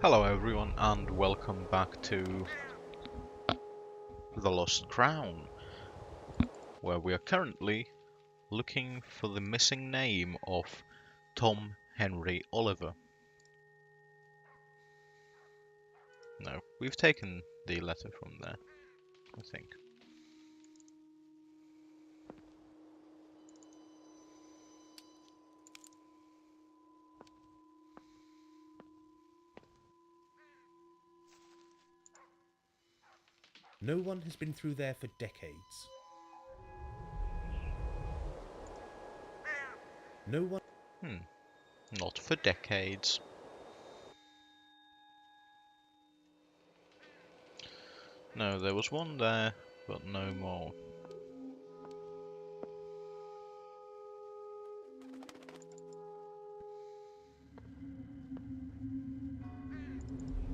Hello everyone and welcome back to The Lost Crown, where we are currently looking for the missing name of Tom Henry Oliver. No, we've taken the letter from there, I think. No one has been through there for decades. No one... Not for decades. No, there was one there, but no more.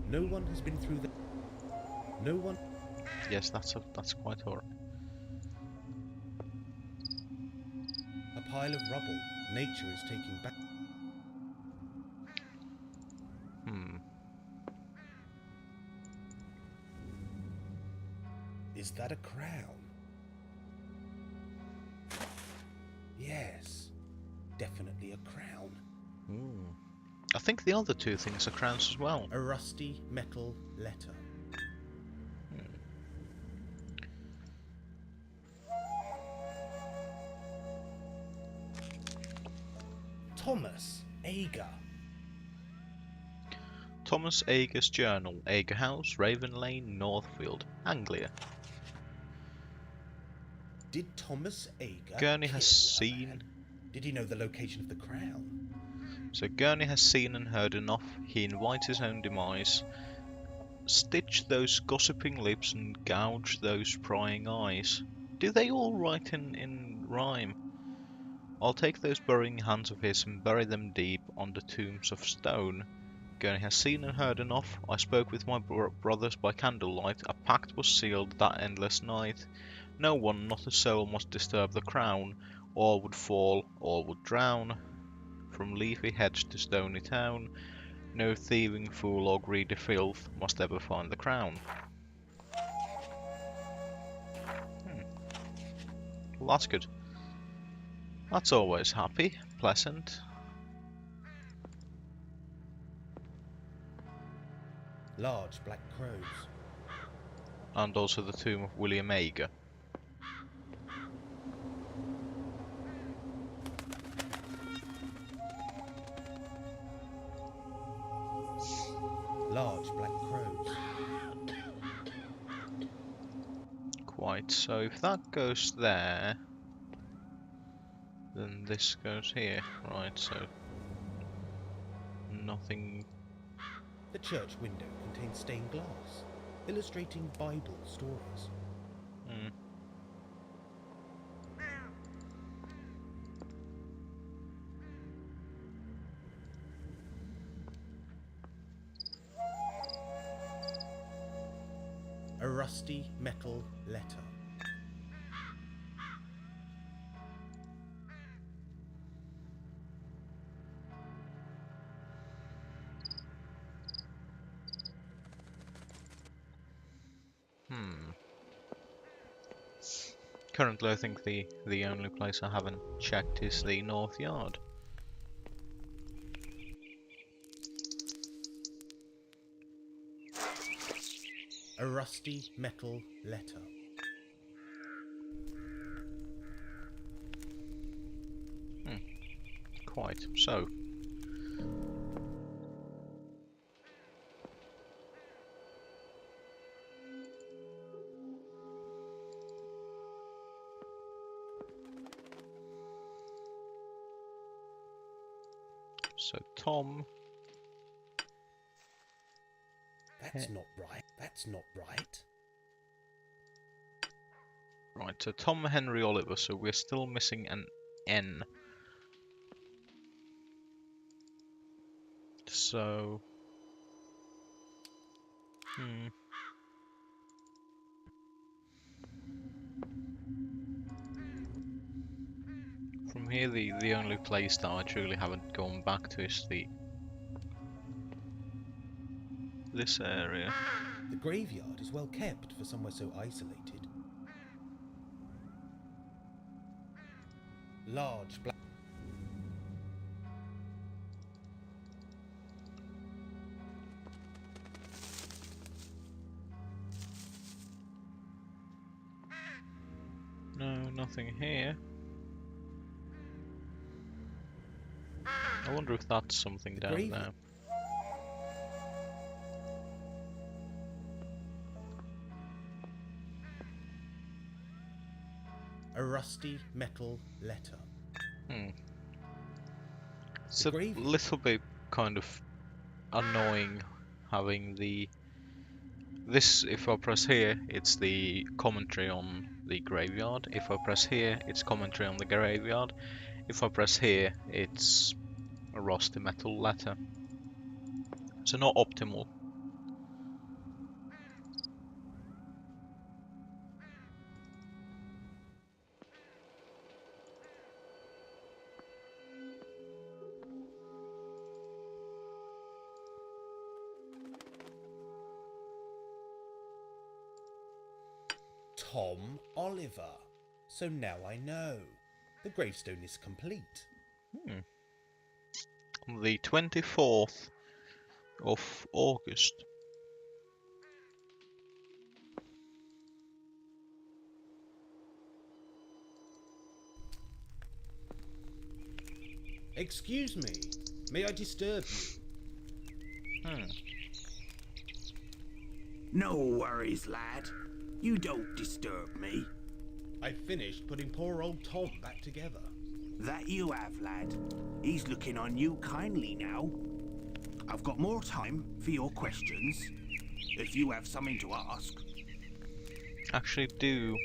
No one has been through there. No one... Yes, that's quite alright. A pile of rubble. Nature is taking back... Is that a crown? Yes. Definitely a crown. I think the other two things are crowns as well. A rusty metal letter. Thomas Ager. Thomas Ager's Journal, Ager House, Raven Lane, Northfield, Anglia. Did Thomas Ager Gurney has kill a seen... man? Did he know the location of the crown? So Gurney has seen and heard enough. He invites his own demise. Stitch those gossiping lips and gouge those prying eyes. Do they all write in rhyme? I'll take those burying hands of his and bury them deep on the tombs of stone. Gurney has seen and heard enough. I spoke with my brothers by candlelight. A pact was sealed that endless night. No one, not a soul, must disturb the crown. All would fall, all would drown. From leafy hedge to stony town, no thieving fool or greedy filth must ever find the crown. Well, that's good. That's always happy, pleasant. Large black crows. And also the tomb of William Ager. Large black crows. Quite, so if that goes there, then this goes here, right, so nothing. The church window contains stained glass, illustrating Bible stories. A rusty metal letter. Currently I think the only place I haven't checked is the North Yard. A rusty metal letter. Quite, so. So Tom. That's not right. That's not right. Right, so Tom Henry Oliver, so we're still missing an N. So... From here, the only place that I truly haven't gone back to is the this area. The graveyard is well kept for somewhere so isolated. Large black... No, nothing here. I wonder if that's something down gravy. there. A rusty metal letter. It's a little bit kind of annoying having this. If I press here, it's the commentary on the graveyard. If I press here, it's commentary on the graveyard. If I press here, it's a rusty metal letter. So not optimal. Tom Oliver. So now I know. The gravestone is complete. On the 24th of August. Excuse me, may I disturb you? No worries, lad. You don't disturb me. I finished putting poor old Tom back together. That you have, lad. He's looking on you kindly now. I've got more time for your questions, if you have something to ask. Actually do.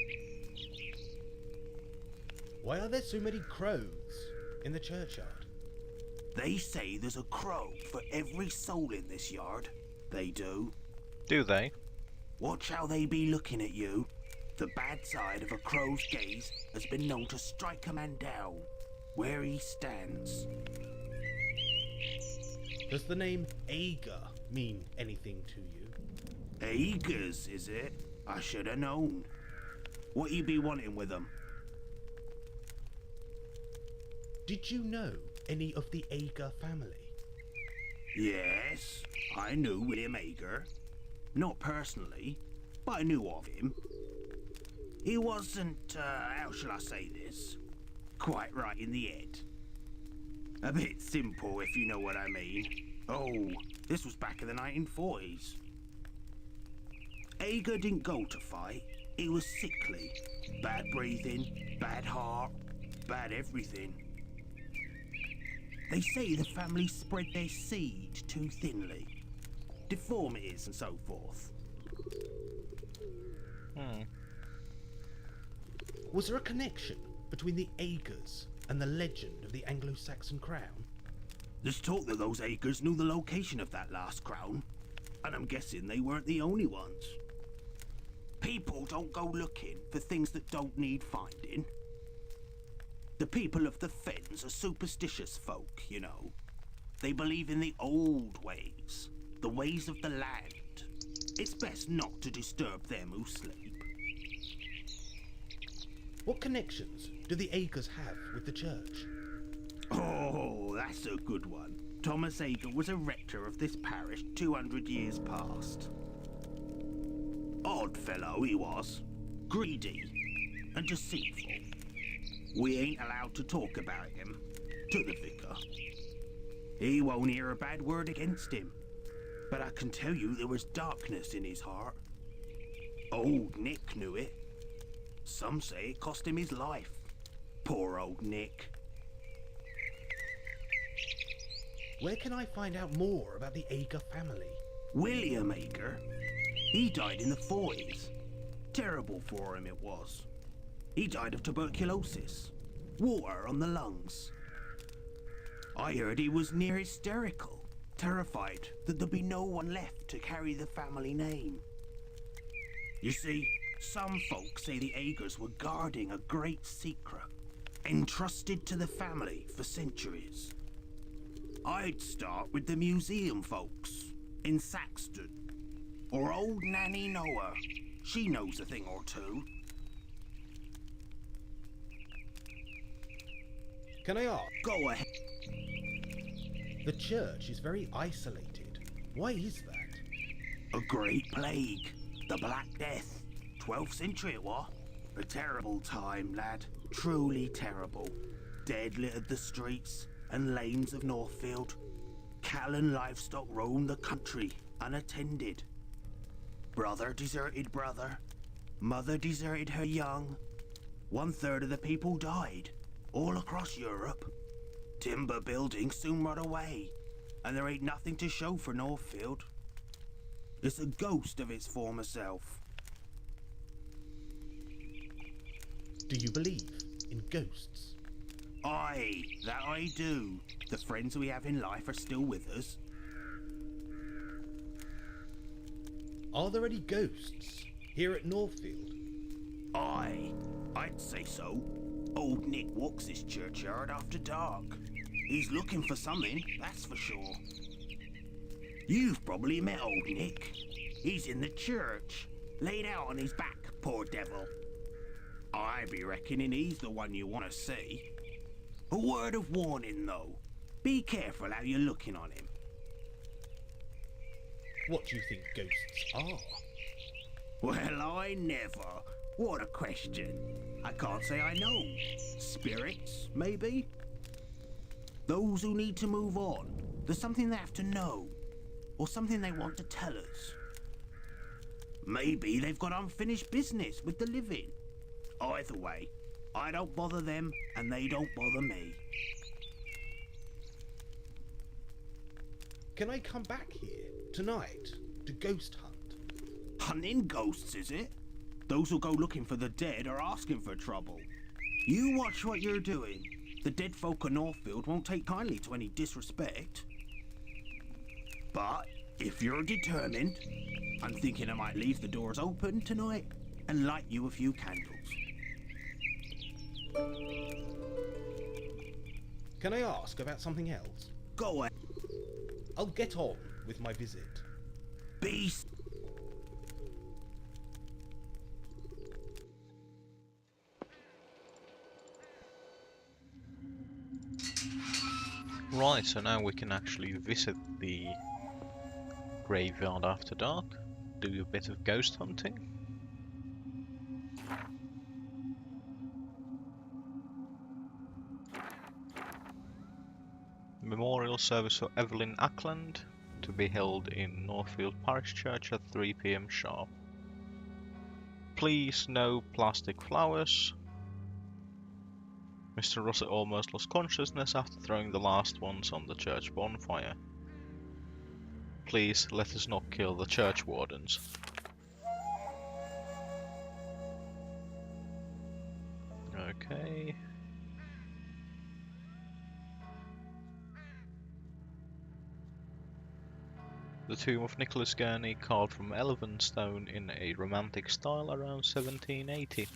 Why are there so many crows in the churchyard? They say there's a crow for every soul in this yard. They do. Do they? Watch how they be looking at you. The bad side of a crow's gaze has been known to strike a man down where he stands. Does the name Ager mean anything to you? Agers, is it? I should have known. What you be wanting with them? Did you know any of the Ager family? Yes, I knew William Ager. Not personally, but I knew of him. He wasn't, how shall I say this? Quite right in the head. A bit simple, if you know what I mean. Oh, this was back in the 1940s. Ager didn't go to fight. He was sickly. Bad breathing, bad heart, bad everything. They say the family spread their seed too thinly. Deformities and so forth. Was there a connection between the Agers and the legend of the Anglo-Saxon crown? There's talk that those Agers knew the location of that last crown, and I'm guessing they weren't the only ones. People don't go looking for things that don't need finding. The people of the Fens are superstitious folk, you know. They believe in the old ways, the ways of the land. It's best not to disturb them who sleep. What connections do the Agers have with the church? Oh, that's a good one. Thomas Ager was a rector of this parish 200 years past. Odd fellow he was. Greedy and deceitful. We ain't allowed to talk about him to the vicar. He won't hear a bad word against him. But I can tell you there was darkness in his heart. Old Nick knew it. Some say it cost him his life. Poor old Nick. Where can I find out more about the Ager family? William Ager. He died in the 40s. Terrible for him it was. He died of tuberculosis. Water on the lungs. I heard he was near hysterical. Terrified that there'd be no one left to carry the family name. You see, some folks say the Agers were guarding a great secret, entrusted to the family for centuries. I'd start with the museum folks in Saxton. Or old Nanny Noah. She knows a thing or two. Can I ask? Go ahead. The church is very isolated. Why is that? A great plague. The Black Death. 12th century it was. A terrible time, lad. Truly terrible. Dead littered the streets and lanes of Northfield. Cattle and livestock roamed the country, unattended. Brother deserted brother. Mother deserted her young. 1/3 of the people died, all across Europe. Timber buildings soon rot away, and there ain't nothing to show for Northfield. It's a ghost of its former self. Do you believe in ghosts? Aye, that I do. The friends we have in life are still with us. Are there any ghosts here at Northfield? Aye, I'd say so. Old Nick walks this churchyard after dark. He's looking for something, that's for sure. You've probably met old Nick. He's in the church, laid out on his back, poor devil. I be reckoning he's the one you want to see. A word of warning, though. Be careful how you're looking on him. What do you think ghosts are? Well, I never. What a question. I can't say I know. Spirits, maybe? Those who need to move on. There's something they have to know. Or something they want to tell us. Maybe they've got unfinished business with the living. Either way, I don't bother them and they don't bother me. Can I come back here tonight to ghost hunt? Hunting ghosts, is it? Those who go looking for the dead are asking for trouble. You watch what you're doing. The dead folk of Northfield won't take kindly to any disrespect. But if you're determined, I'm thinking I might leave the doors open tonight and light you a few candles. Can I ask about something else? Go ahead. I'll get on with my visit. Beast. Right, so now we can actually visit the graveyard after dark, do a bit of ghost hunting. Memorial service for Evelyn Ackland to be held in Northfield Parish Church at 3 PM sharp. Please, no plastic flowers. Mr. Russell almost lost consciousness after throwing the last ones on the church bonfire. Please, let us not kill the church wardens. Okay. The tomb of Nicholas Gurney, carved from elven stone in a romantic style around 1780.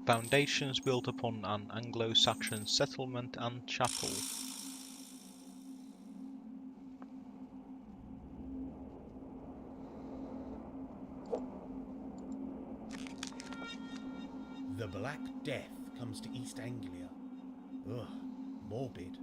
Foundations built upon an Anglo-Saxon settlement and chapel. The Black Death comes to East Anglia. Ugh, morbid.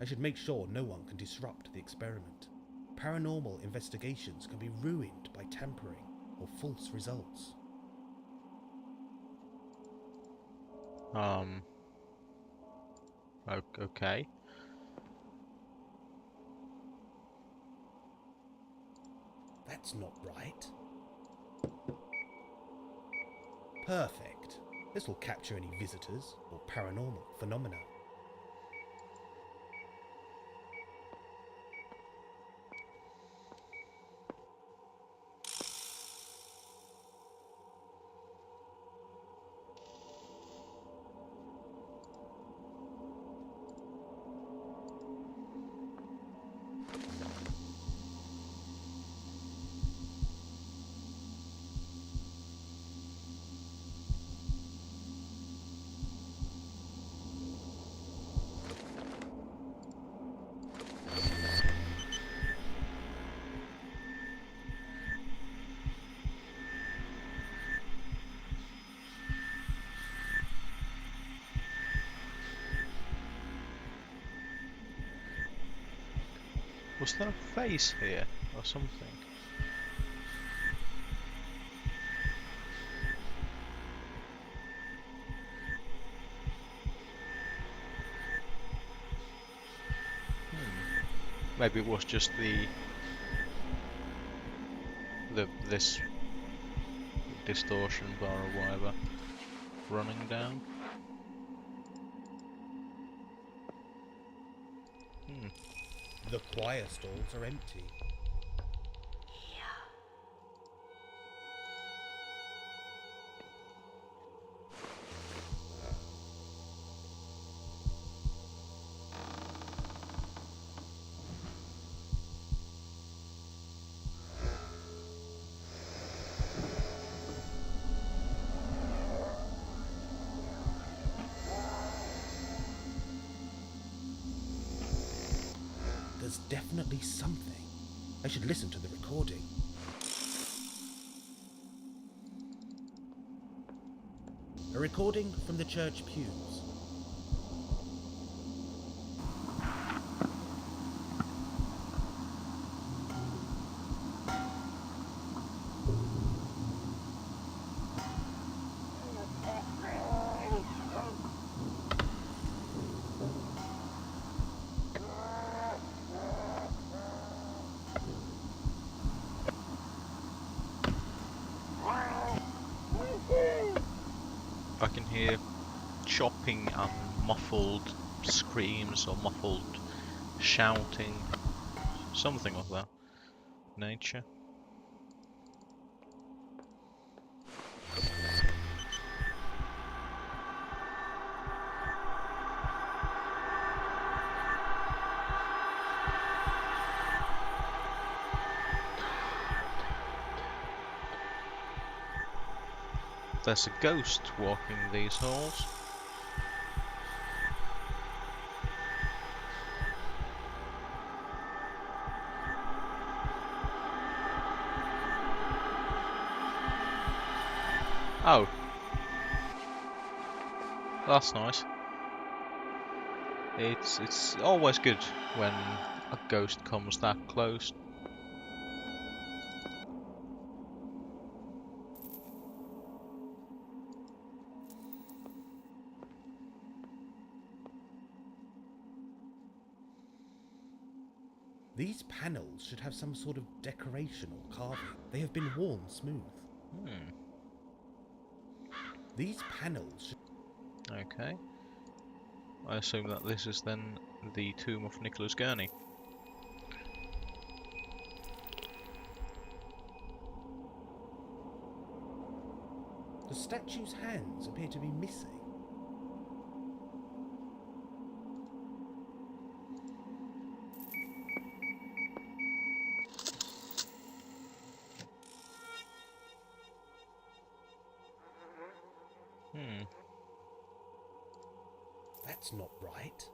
I should make sure no one can disrupt the experiment. Paranormal investigations can be ruined by tampering or false results. Okay. That's not right. Perfect. This will capture any visitors or paranormal phenomena. Was there a face here or something? Maybe it was just this distortion bar or whatever running down. The choir stalls are empty. There's definitely something. I should listen to the recording. A recording from the church pews. I can hear chopping and muffled screams or muffled shouting, something of that nature. There's a ghost walking these halls. Oh. That's nice. It's always good when a ghost comes that close. These panels should have some sort of decoration or carving. They have been worn smooth. These panels should... Okay. I assume that this is then the tomb of Nicholas Gurney. The statue's hands appear to be missing. That's not right.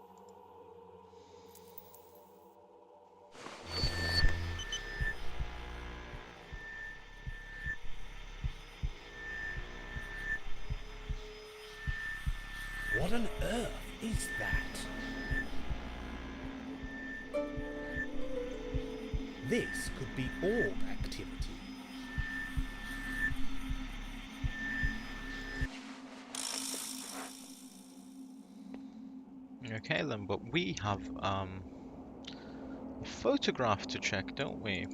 What on earth is that? This could be orb activity. Okay then, but we have a photograph to check, don't we?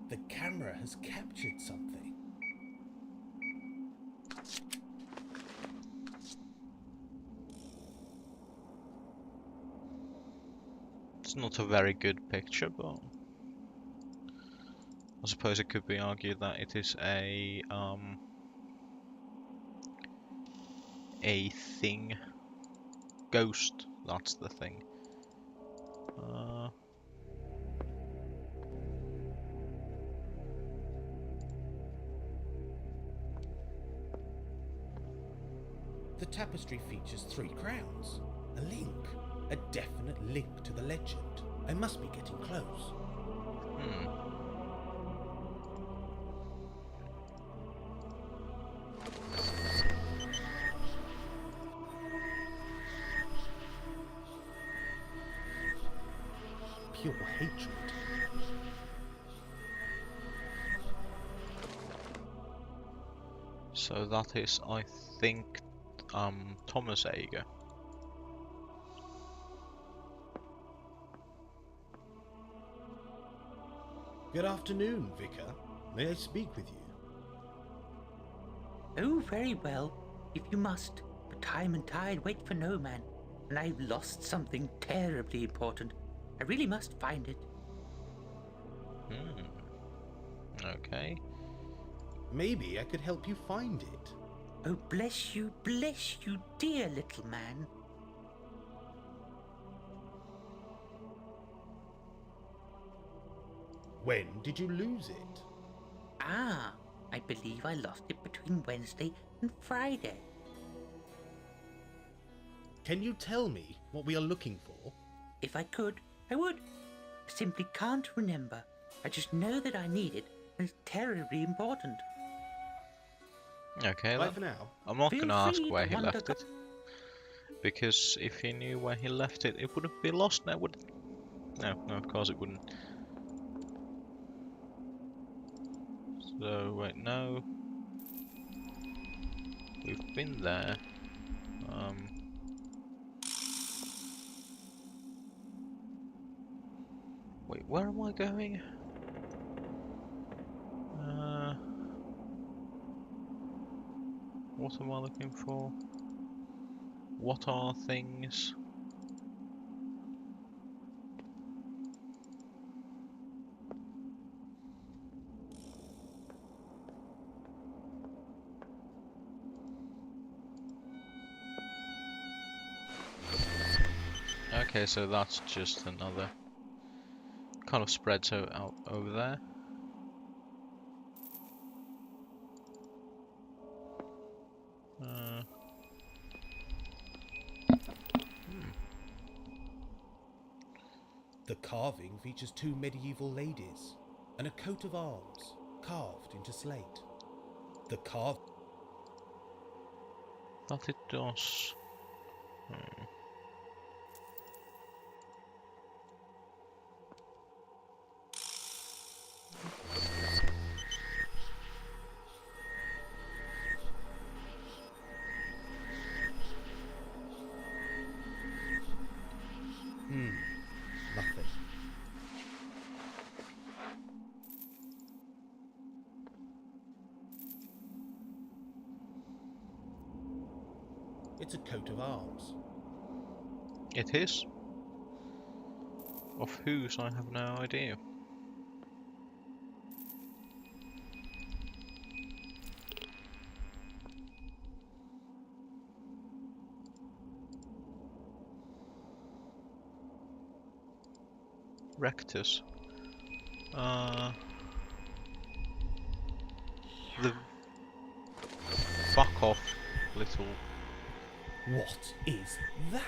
The camera has captured something. It's not a very good picture, but I suppose it could be argued that it is a thing. Ghost, that's the thing. The tapestry features 3 crowns. A link. A definite link to the legend. I must be getting close. Pure hatred. So that is, I think, Thomas Ager. Good afternoon, Vicar. May I speak with you? Oh, very well, if you must. But time and tide wait for no man, and I've lost something terribly important. I really must find it. Okay. Maybe I could help you find it. Oh, bless you, dear little man. When did you lose it? Ah, I believe I lost it between Wednesday and Friday. Can you tell me what we are looking for? If I could, I would. I simply can't remember. I just know that I need it, and it's terribly important. Okay, Bye for now. I'm not Feel gonna ask free where to he wander left it. Because if he knew where he left it, it wouldn't be lost now, would it? No, of course it wouldn't. So, wait, no. We've been there. Wait, where am I going? What am I looking for? What are things? Okay, so that's just another kind of spreads out over there. The carving features 2 medieval ladies and a coat of arms carved into slate. The That it does. Nothing. It's a coat of arms. It is. Of whose, I have no idea. Rectus. The fuck off, little. What is that?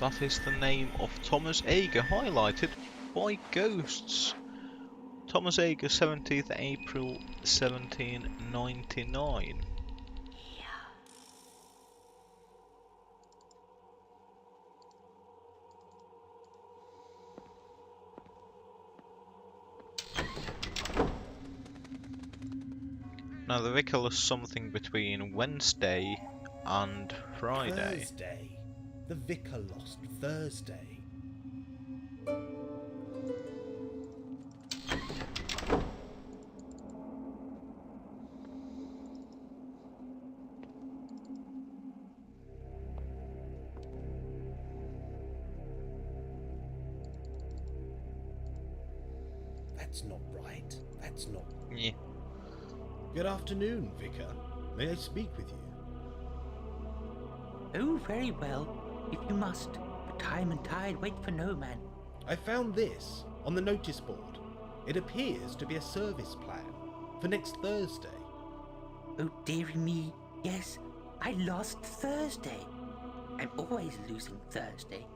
That is the name of Thomas Ager, highlighted by ghosts. Thomas Ager, 17th April 1799. Now the vicar lost something between Wednesday and Friday. Thursday. The vicar lost Thursday. That's not right. That's not... Yeah. Good afternoon, Vicar. May I speak with you? Oh, very well, if you must. But time and tide wait for no man. I found this on the notice board. It appears to be a service plan for next Thursday. Oh, dearie me, yes, I lost Thursday. I'm always losing Thursday.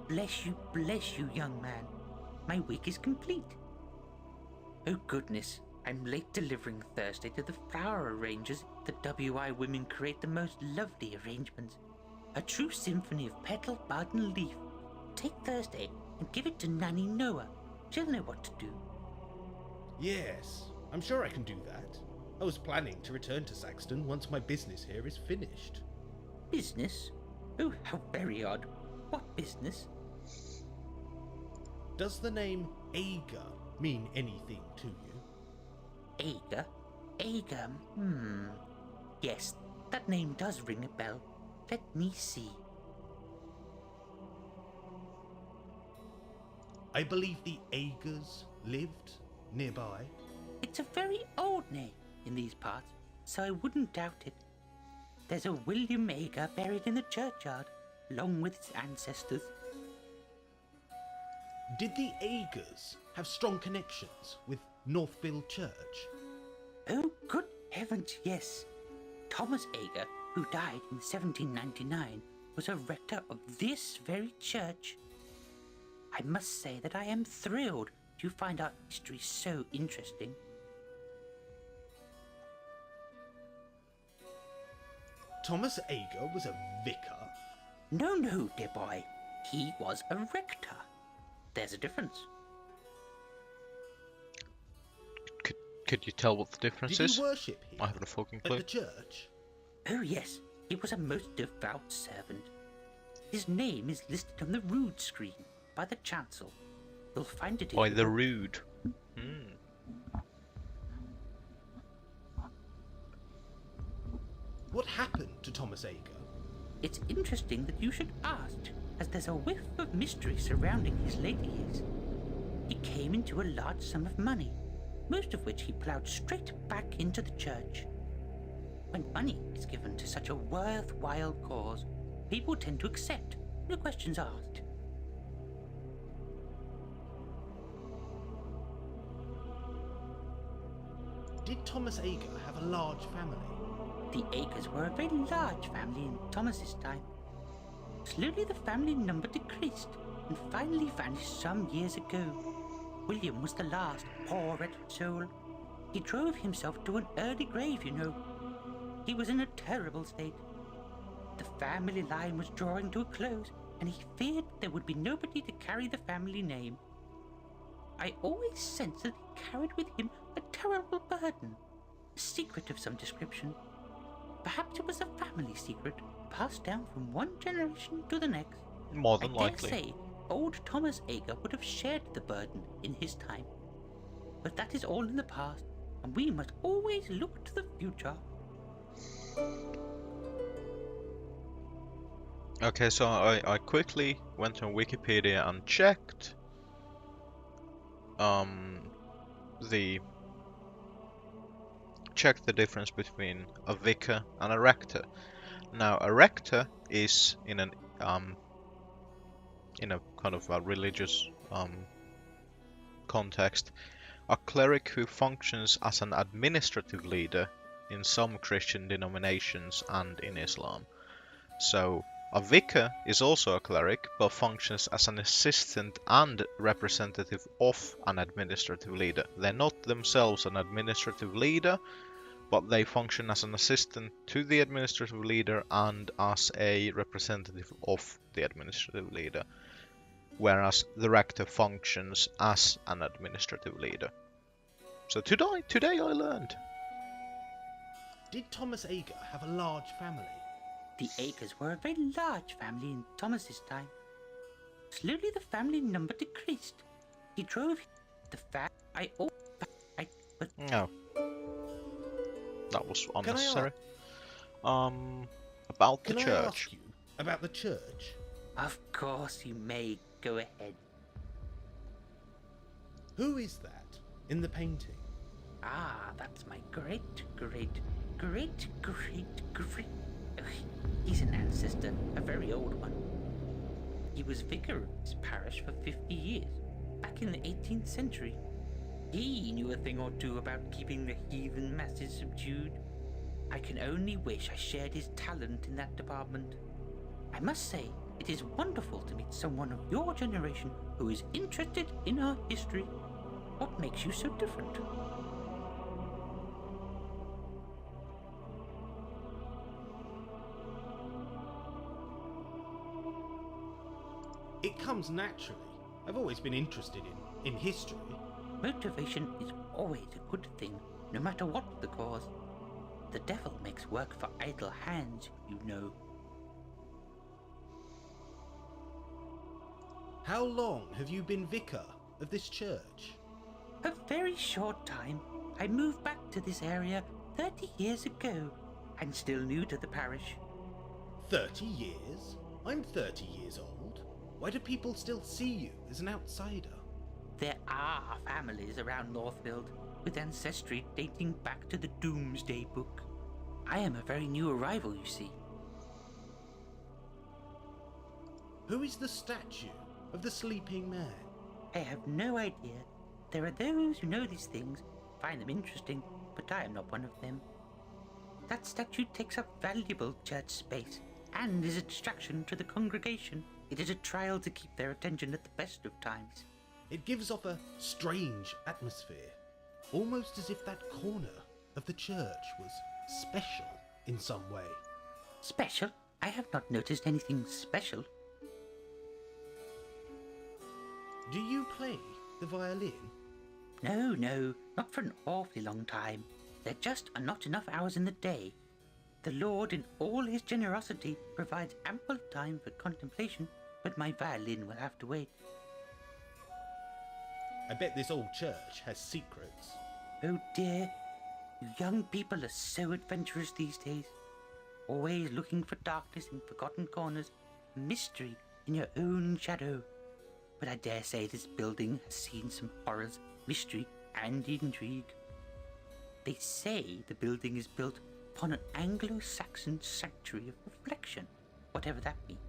Bless you, young man. My week is complete. Oh, goodness, I'm late delivering Thursday to the flower arrangers. The WI women create the most lovely arrangements. A true symphony of petal, bud, and leaf. Take Thursday and give it to Nanny Noah. She'll know what to do. Yes, I'm sure I can do that. I was planning to return to Saxton once my business here is finished. Business? Oh, how very odd. What business? Does the name Ager mean anything to you? Ager? Ager, Yes, that name does ring a bell. Let me see. I believe the Agers lived nearby. It's a very old name in these parts, so I wouldn't doubt it. There's a William Ager buried in the churchyard, along with his ancestors. Did the Agers have strong connections with Northville Church? Oh, good heavens, yes. Thomas Ager, who died in 1799, was a rector of this very church. I must say that I am thrilled to find our history so interesting. Thomas Ager was a vicar? No, dear boy. He was a rector. There's a difference. Could you tell what the difference Did is? he worship here? I haven't a fucking At clue. the church? Oh, yes. He was a most devout servant. His name is listed on the rood screen by the chancel. You'll find it in By the rude. Hmm. What happened to Thomas Ager? It's interesting that you should ask, as there's a whiff of mystery surrounding his later years. He came into a large sum of money, most of which he ploughed straight back into the church. When money is given to such a worthwhile cause, people tend to accept, no questions asked. Did Thomas Ager have a large family? The Agers were a very large family in Thomas's time. Slowly the family number decreased and finally vanished some years ago. William was the last, poor wretched soul. He drove himself to an early grave, you know. He was in a terrible state. The family line was drawing to a close, and he feared there would be nobody to carry the family name. I always sensed that he carried with him a terrible burden, a secret of some description. Perhaps it was a family secret, passed down from one generation to the next. More than I likely. dare say old Thomas Ager would have shared the burden in his time. But that is all in the past, and we must always look to the future. Okay, so I quickly went on Wikipedia and checked the difference between a vicar and a rector. Now, a rector is in a kind of a religious context, a cleric who functions as an administrative leader in some Christian denominations and in Islam. So a vicar is also a cleric, but functions as an assistant and representative of an administrative leader. They're not themselves an administrative leader, but they function as an assistant to the administrative leader and as a representative of the administrative leader, whereas the rector functions as an administrative leader. So today I learned. Did Thomas Ager have a large family? The Agers were a very large family in Thomas's time. Slowly the family number decreased. He drove the No. That was Can I unnecessary. About the Can I church. ask you about the church? Of course you may. Go ahead. Who is that in the painting? Ah, that's my great. Ugh, he's an ancestor, a very old one. He was vicar of this parish for 50 years, back in the 18th century. He knew a thing or two about keeping the heathen masses subdued. I can only wish I shared his talent in that department. I must say, it is wonderful to meet someone of your generation who is interested in our history. What makes you so different? It comes naturally. I've always been interested in history. Motivation is always a good thing, no matter what the cause. The devil makes work for idle hands, you know. How long have you been vicar of this church? A very short time. I moved back to this area 30 years ago. I'm still new to the parish. 30 years? I'm 30 years old. Why do people still see you as an outsider? There are families around Northfield with ancestry dating back to the Doomsday Book. I am a very new arrival, you see. Who is the statue of the sleeping man? I have no idea. There are those who know these things, find them interesting, but I am not one of them. That statue takes up valuable church space and is a distraction to the congregation. It is a trial to keep their attention at the best of times. It gives off a strange atmosphere, almost as if that corner of the church was special in some way. Special? I have not noticed anything special. Do you play the violin? No, not for an awfully long time. There just are not enough hours in the day. The Lord, in all his generosity, provides ample time for contemplation, but my violin will have to wait. I bet this old church has secrets. Oh dear, you young people are so adventurous these days. Always looking for darkness in forgotten corners, mystery in your own shadow. But I dare say this building has seen some horrors, mystery, and intrigue. They say the building is built upon an Anglo-Saxon sanctuary of reflection, whatever that means.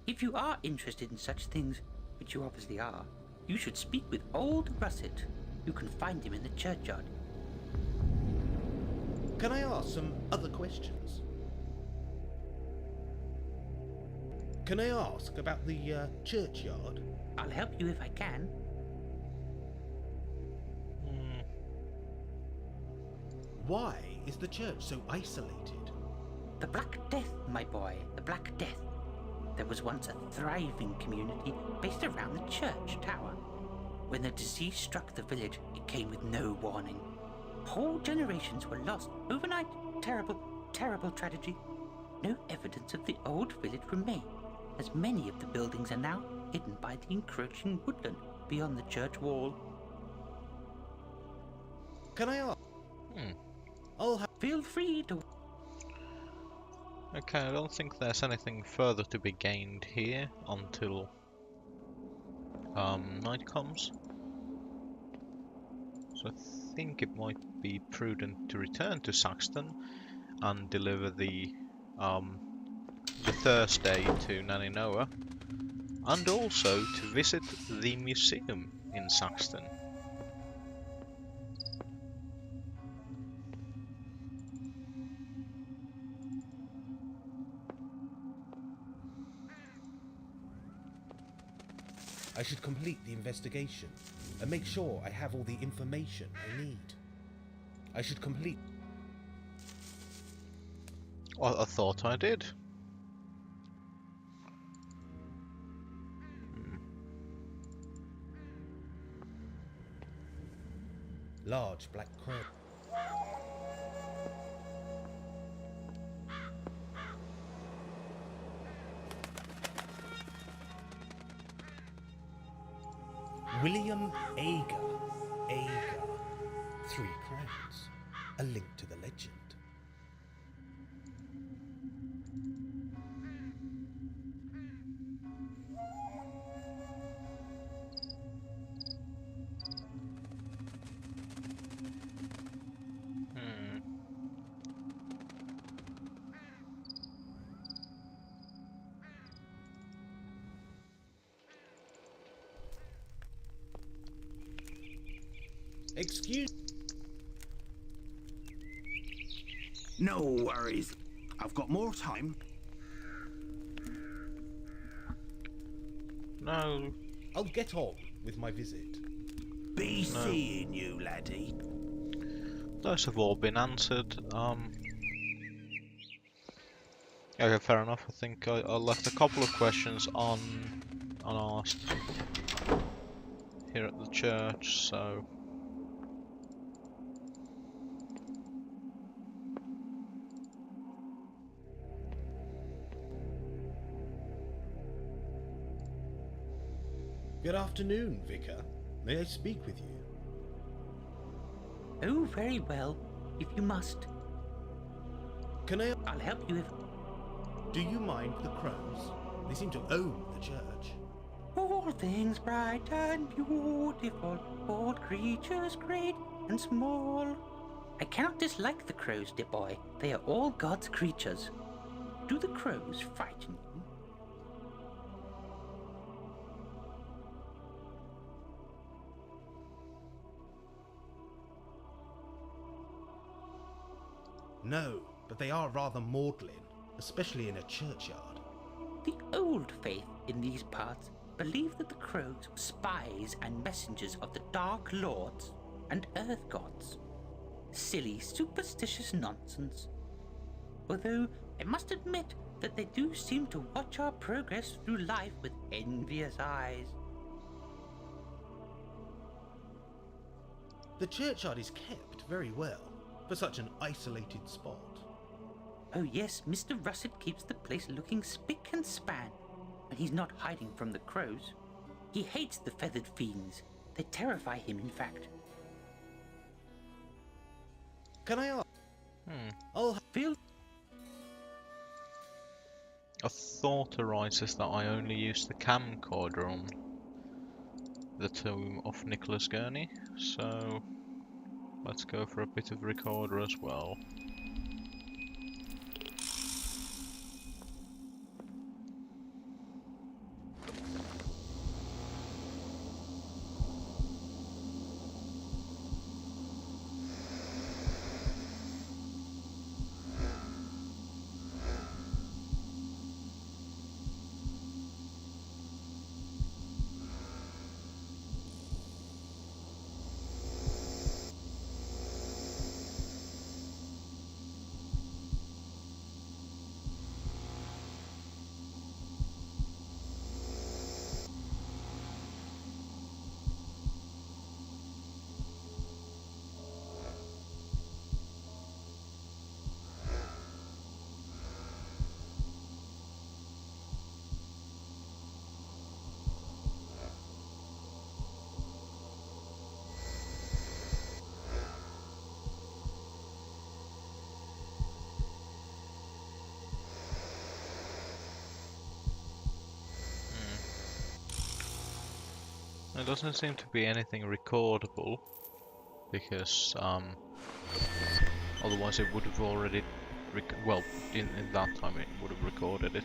If you are interested in such things, which you obviously are, you should speak with old Russet. You can find him in the churchyard. Can I ask some other questions? Can I ask about the churchyard? I'll help you if I can. Why is the church so isolated? The Black Death, my boy, the Black Death. There was once a thriving community based around the church tower. When the disease struck the village, it came with no warning. Whole generations were lost overnight. Terrible tragedy. No evidence of the old village remained, as many of the buildings are now hidden by the encroaching woodland beyond the church wall. Can I ask? Feel free to... Okay, I don't think there's anything further to be gained here until night comes. So I think it might be prudent to return to Saxton and deliver the Thursday to Nanny Noah, and also to visit the museum in Saxton. I should complete the investigation and make sure I have all the information I need. I should complete... I thought I did. Large black crow. William Agar. 3 crowns. A link to the legend. Excuse... No worries. I've got more time. No. I'll get on with my visit. Be No. seeing you, laddie. Those have all been answered. Okay, fair enough. I think I left a couple of questions unasked here at the church, so Good afternoon, Vicar. May I speak with you? Oh, very well, if you must. Can I... I'll help you if... Do you mind the crows? They seem to own the church. All things bright and beautiful, all creatures great and small. I cannot dislike the crows, dear boy. They are all God's creatures. Do the crows frighten you? No, but they are rather maudlin, especially in a churchyard. The old faith in these parts believed that the crows were spies and messengers of the Dark Lords and Earth Gods. Silly, superstitious nonsense. Although I must admit that they do seem to watch our progress through life with envious eyes. The churchyard is kept very well for such an isolated spot. Oh yes, Mr. Russet keeps the place looking spick and span when he's not hiding from the crows. He hates the feathered fiends. They terrify him, in fact. Can I ask? Hmm. Feel A thought arises that I only use the camcorder on the tomb of Nicholas Gurney, so let's go for a bit of recorder as well. There doesn't seem to be anything recordable, because otherwise it would have already, well, in that time it would have recorded it.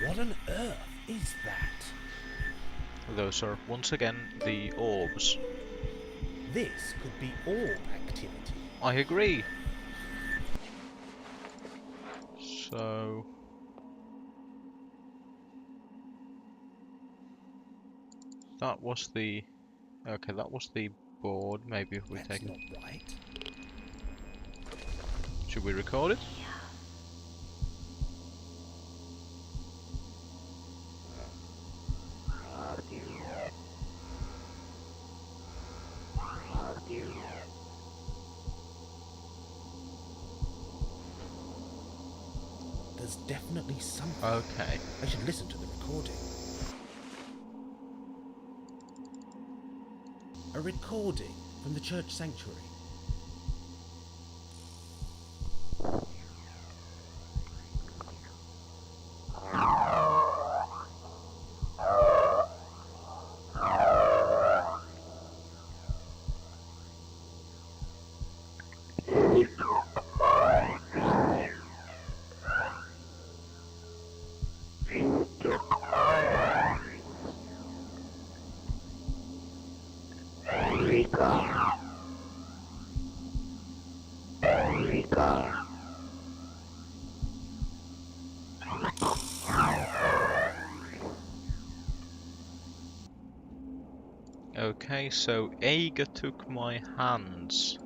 What on earth is that? Those are once again the orbs. This could be orb activity. I agree. So that was the that was the board. Maybe if we That's take it. not right. Should we record it? There's definitely something. Okay. I should listen to the recording. A recording from the church sanctuary. Okay, so Aiga took my hands.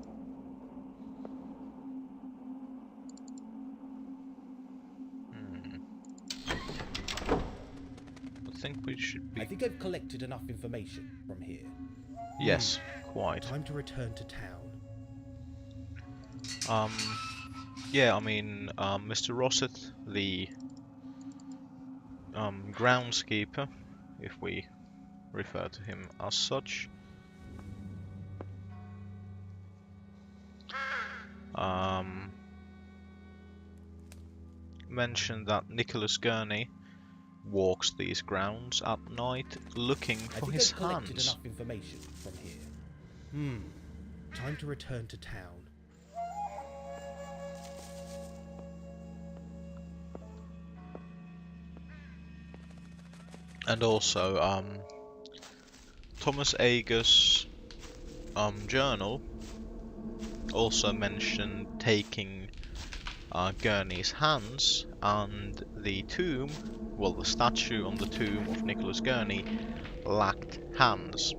I think we should be... I think I've collected enough information from here. Yes, quite. Time to return to town. Yeah, I mean, Mr. Rossett, the groundskeeper, if we refer to him as such, mentioned that Nicholas Gurney walks these grounds at night looking for his I've collected hands. enough information from here. Time to return to town. And also, Thomas Aiger's journal also mentioned taking Gurney's hands, and the tomb, well, the statue on the tomb of Nicholas Gurney lacked hands.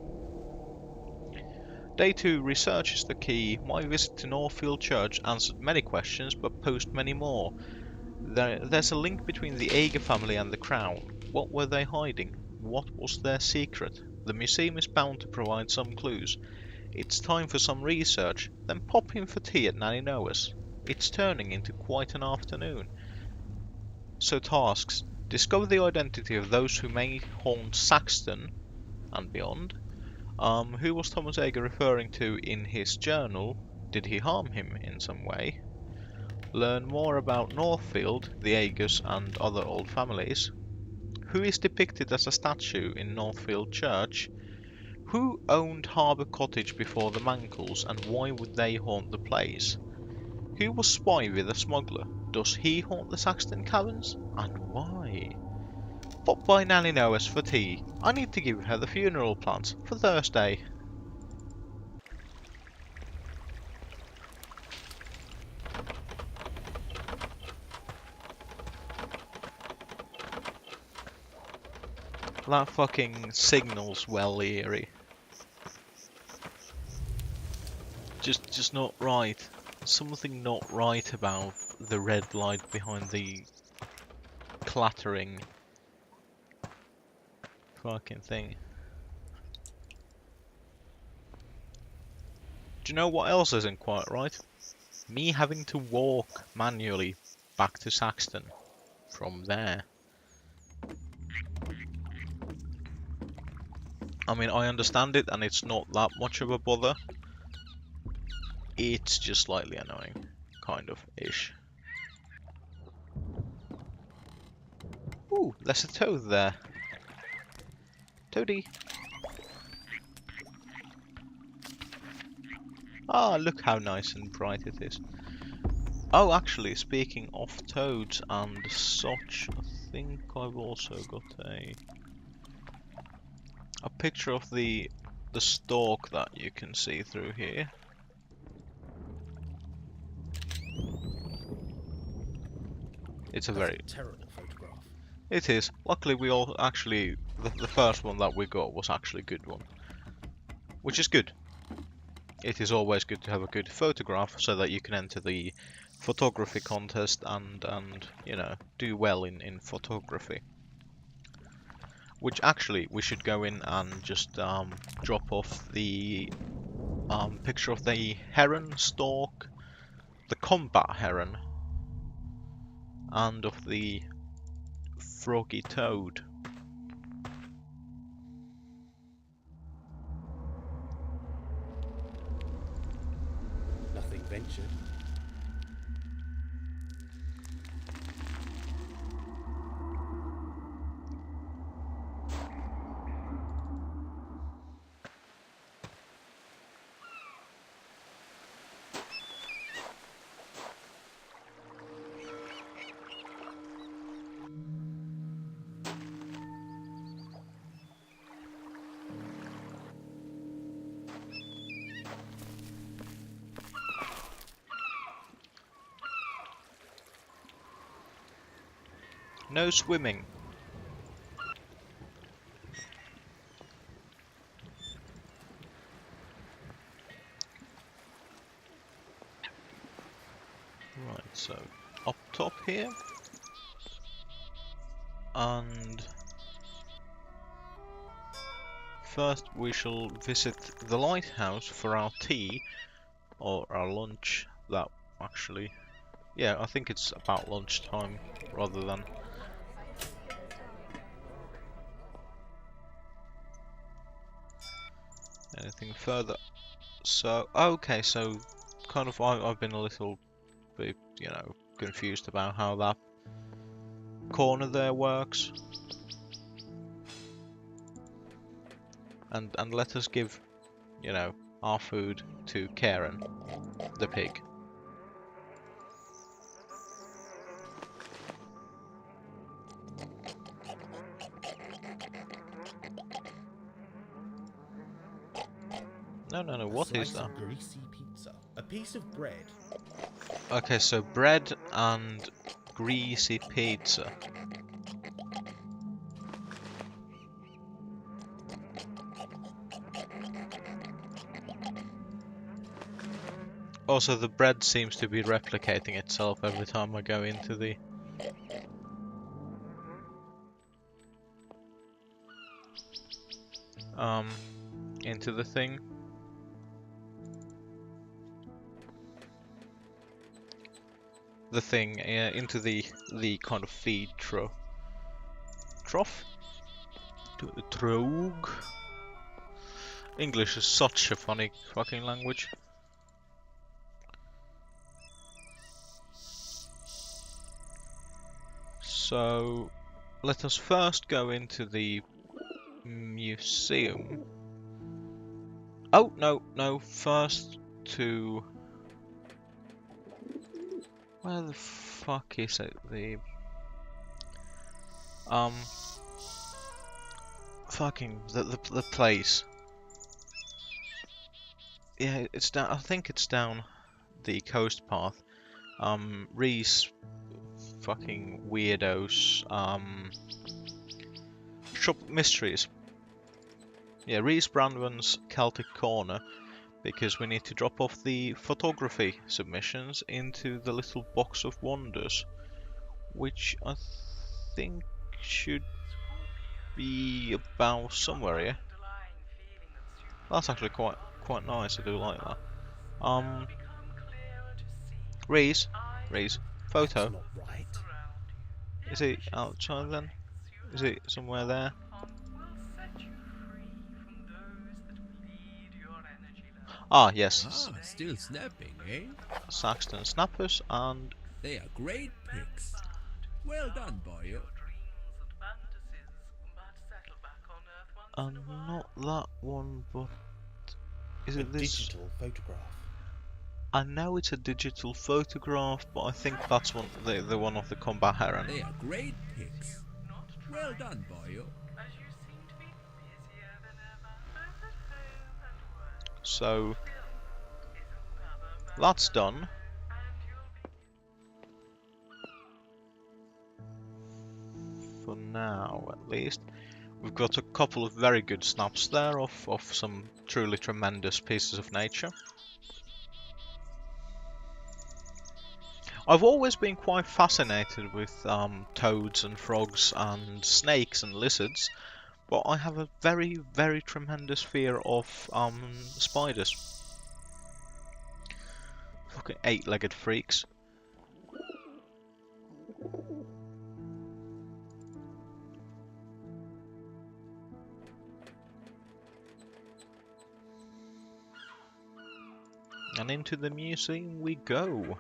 Day 2 research is the key. My visit to Northfield Church answered many questions but posed many more. There's a link between the Aiger family and the Crown. What were they hiding? What was their secret? The museum is bound to provide some clues. It's time for some research, then pop in for tea at Nanny Noah's. It's turning into quite an afternoon. So tasks: discover the identity of those who may haunt Saxton and beyond. Who was Thomas Aiger referring to in his journal? Did he harm him in some way? Learn more about Northfield, the Aegers and other old families. Who is depicted as a statue in Northfield Church? Who owned Harbour Cottage before the Mankles, and why would they haunt the place? Who was Spivey the smuggler? Does he haunt the Saxton Caverns? And why? Pop by Nanny Noah's for tea. I need to give her the funeral plans for Thursday. That fucking signal's well eerie. Just not right. Something not right about the red light behind the clattering fucking thing. Do you know what else isn't quite right? Me having to walk manually back to Saxton from there. I mean, I understand it and it's not that much of a bother. It's just slightly annoying. Kind of, ish. Ooh, there's a toad there. Toady. Ah, look how nice and bright it is. Oh, actually, speaking of toads and such, I think I've also got a picture of the stalk that you can see through here. It's a very terrible photograph. It is. Luckily, we all actually the first one that we got was actually a good one, which is good. It is always good to have a good photograph so that you can enter the photography contest and you know, do well in photography. Which actually we should go in and just drop off the picture of the heron stalk, the combat heron, and of the froggy toad. Nothing ventured. No swimming. Right, so up top here. And first we shall visit the lighthouse for our tea, or our lunch. That actually, yeah, I think it's about lunchtime rather than. Anything further? So, okay, so kind of I've been a little bit, confused about how that corner there works. And let us give, our food to Karen, the pig. No, what is that? A slice of greasy pizza. A piece of bread. Okay, so bread and greasy pizza. Also, the bread seems to be replicating itself every time I go into the... into the thing. Into the kind of feed trough. Trough? English is such a funny fucking language. So, let us first go into the museum. Oh, no, first to... Where the fuck is it? Fucking, the place. Yeah, it's down, I think it's down the coast path. Reese fucking weirdos, shop mysteries. Yeah, Reese Brandman's Celtic Corner, because we need to drop off the photography submissions into the little box of wonders, which I think should be about somewhere here. That's actually quite nice. I do like that. Reese, photo. That's not right. Is it outside then? Is it somewhere there? Ah, yes. Ah, still snapping, eh? Saxton snappers, and They are great pics. Well done, boyo. not that one, but is A it this? digital photograph. I know it's a digital photograph, but I think that's the one of the combat heron. They are great pics. Well done, boyo. So that's done. For now, at least. We've got a couple of very good snaps there of some truly tremendous pieces of nature. I've always been quite fascinated with toads and frogs and snakes and lizards, but I have a very, very tremendous fear of spiders. Fucking eight-legged freaks. And into the museum we go.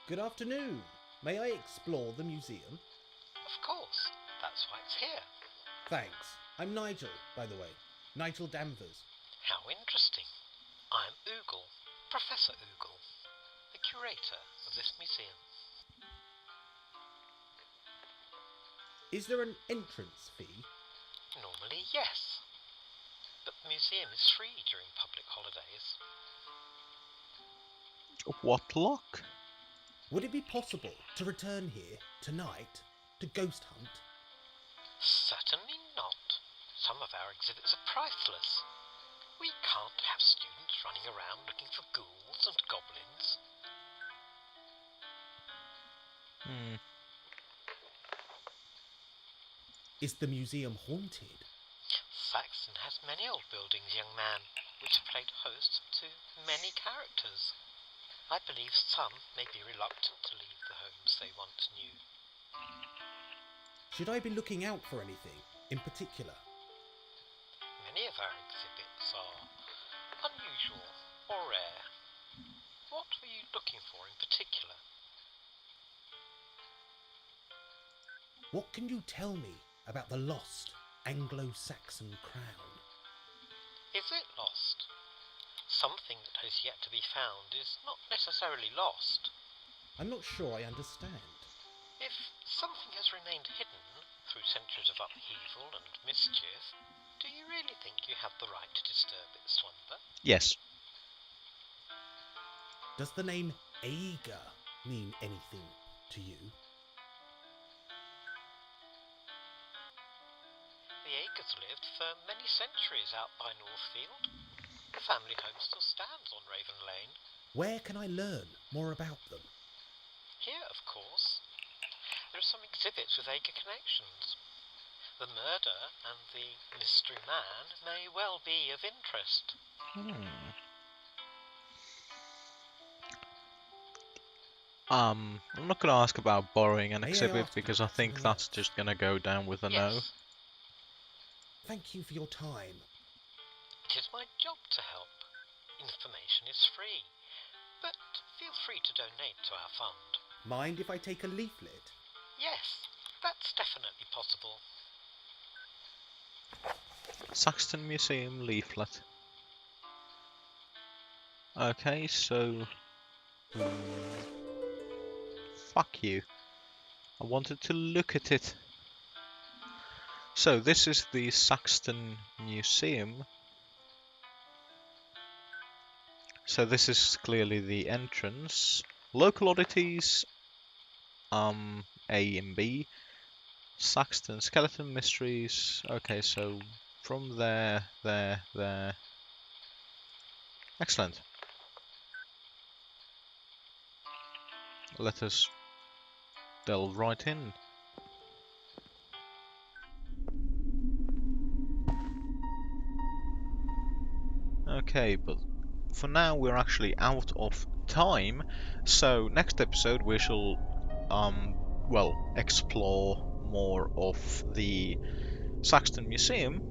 Good afternoon. May I explore the museum? Of course. That's why it's here. Thanks. I'm Nigel, by the way. Nigel Danvers. How interesting. I'm Oogle, Professor Oogle, the curator of this museum. Is there an entrance fee? Normally, yes. But the museum is free during public holidays. What luck? Would it be possible to return here tonight to ghost hunt? Certainly not. Some of our exhibits are priceless. We can't have students running around looking for ghouls and goblins. Is the museum haunted? Saxon has many old buildings, young man, which have played host to many characters. I believe some may be reluctant to leave the homes they once knew. Should I be looking out for anything in particular? Many of our exhibits are unusual or rare. What were you looking for in particular? What can you tell me about the lost Anglo-Saxon crown? Is it lost? Something that has yet to be found is not necessarily lost. I'm not sure I understand. If something has remained hidden through centuries of upheaval and mischief, do you really think you have the right to disturb its slumber? Yes. Does the name Aeger mean anything to you? The Akers lived for many centuries out by Northfield. The family home still stands on Raven Lane. Where can I learn more about them? Here, of course. There are some exhibits with Aker connections. The murder and the mystery man may well be of interest. I'm not going to ask about borrowing an May I exhibit ask you because I about think something that's else? just going to go down with a no. Yes, Thank you for your time. it is my job to help. Information is free, but feel free to donate to our fund. Mind if I take a leaflet? Yes, that's definitely possible. Saxton Museum leaflet. Okay, so... fuck you. I wanted to look at it. So this is the Saxton Museum. So this is clearly the entrance. Local oddities, A and B. Saxton Skeleton Mysteries. Okay, so from there. Excellent. Let us delve right in. Okay, but for now we're actually out of time, so next episode we shall well, explore more of the Saxton Museum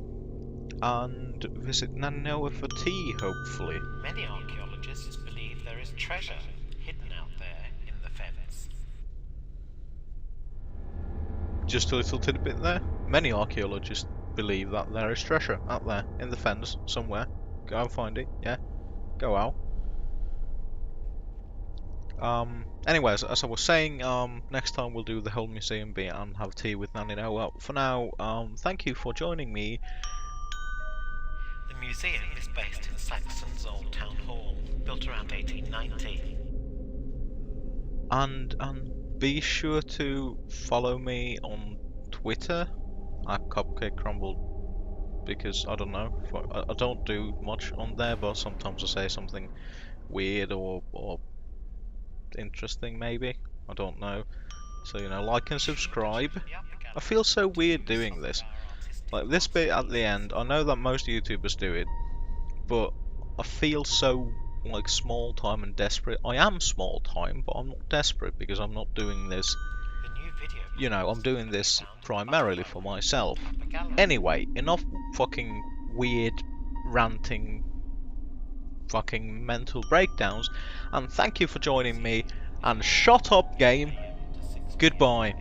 and visit Nanoa for tea, hopefully. Many archaeologists believe there is treasure hidden out there in the fens. Just a little tidbit there. Many archaeologists believe that there is treasure out there in the fens somewhere. Go and find it, yeah. Go out. Anyways, as I was saying, next time we'll do the whole museum bit and have tea with Nanny Noah. For now, thank you for joining me. The museum is based in Saxon's old town hall, built around 1890. And be sure to follow me on Twitter at Cupcake Crumble, because I don't know, I don't do much on there, but sometimes I say something weird or interesting maybe. I don't know. So, you know, like and subscribe. I feel so weird doing this. Like this bit at the end, I know that most YouTubers do it, but I feel so like small time and desperate. I am small time, but I'm not desperate because I'm not doing this. You know, I'm doing this primarily for myself. Anyway, enough fucking weird ranting fucking mental breakdowns, and thank you for joining me, and shut up game. Goodbye.